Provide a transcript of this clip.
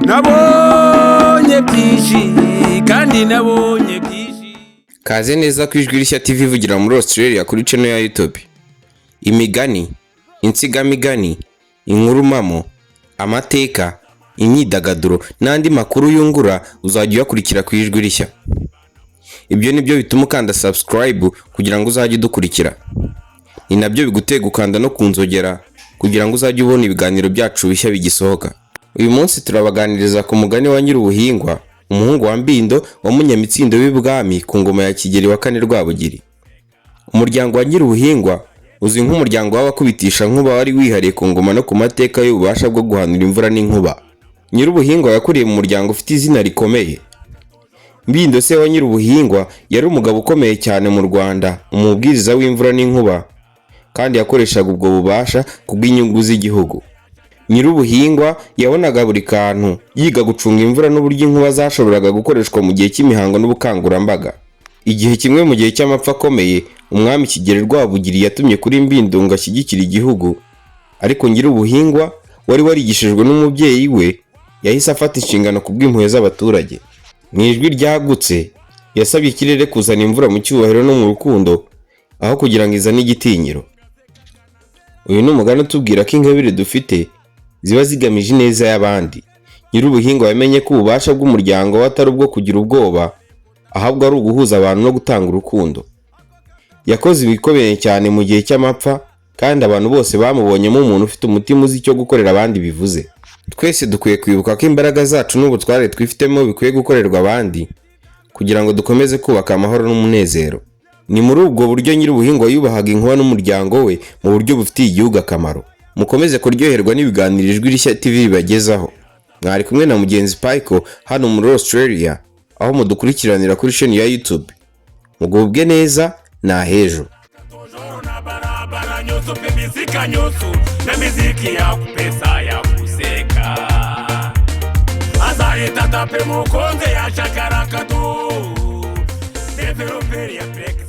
nabonye byinshi kandi nabonye byinshi. Kaze neza ku Ijwi Rishya TV ivugira muri Australia kuri channel ya YouTube. Imigani, insigamigani, inkurumamo, amateka, imyidagaduro n'andi makuru yungura uzajya uyakurikira ku Ijwi Rishya. Ibyo nibyo bituma ukanda subscribe kugira ngo uzajye udukurikira. Ni nabyo bigutega ukanda no kunzogera kugira ngo uzajye ubona ibiganiro byacu bishya bigisohoka. Uyu munsi turabaganiriza ku mugani wa Nyirubuhingwa, umuhungu wa Mbindo wa Munyamitsindo w'ibwami ku ngoma ya Kigeli wa kane Rwabugiri. Umuryango wa Nyirubuhingwa uzwi nk'umuryango w'abakubitisha nkuba wari wihariye ku ngoma no ku mateka y'ububasha bwo guhanura imvura n'inkuba. Nyirubuhingwa yakuriye mu muryango ufite izina rikomeye. Mbindo se wa Nyirubuhingwa yari umugabo ukomeye cyane mu Rwanda, umubwiriza w'imvura n'inkuba, kandi yakoreshaga ubwo bubasha kubw'inyungu z'igihugu. Nyirubuhingwa yabonaga buri kantu, yiga gucunga imvura n'uburyo inkuba zashoboraga gukoreshwa mu gihe cy'imihango n'ubukangurambaga. Igihe kimwe mu gihe cy'amapfa akomeye, umwami Kigeli Rwabugiri yatumye kuri Mbindo ngo ashyigikire igihugu, ariko Nyirubuhingwa wari warigishijwe n'umubyeyi we yahise afata inshingano kubw'impuhwe z'abaturage. Mu ijwi ryagutse yasabye ikirere kuzana imvura mu cyubahiro no mu rukundo aho kugira ngo izane igitinyiro. Uyu ni umugani utubwira ko ingabire dufite ziba zigamije ineza y'abandi. Nyirubuhingwa yamenye ko ububasha bw'umuryango atari ubwo kugira ubwoba, ahubwo ari uguhuza abantu no gutanga urukundo. Yakoze ibikomeye cyane mu gihe cy'amapfa, kandi abantu bose bamubonyemo umuntu ufite umutima uzi icyo gukorera abandi bivuze. Twese dukwiye kwibuka ko imbaraga zacu n'ubutware twifitemo bikwiye gukorerwa abandi kugira ngo dukomeze kubaka amahoro n'umunezero. Ni muri ubwo buryo Nyirubuhingwa yubahaga inkuba n'umuryango we mu buryo bufitiye igihugu akamaro. Mukomeze kuryoherwa n'ibiganiro Ijwi Rishya TV bibagezaho. Mwari kumwe na mugenzi Paiko hano muri Australia, aho mudukurikiranira kuri channel ya YouTube. Mugubwe neza na hejo. Miziki ya kupesa ya kuseka Azari tatape mukonze ya chakarakatu Developeri ya pek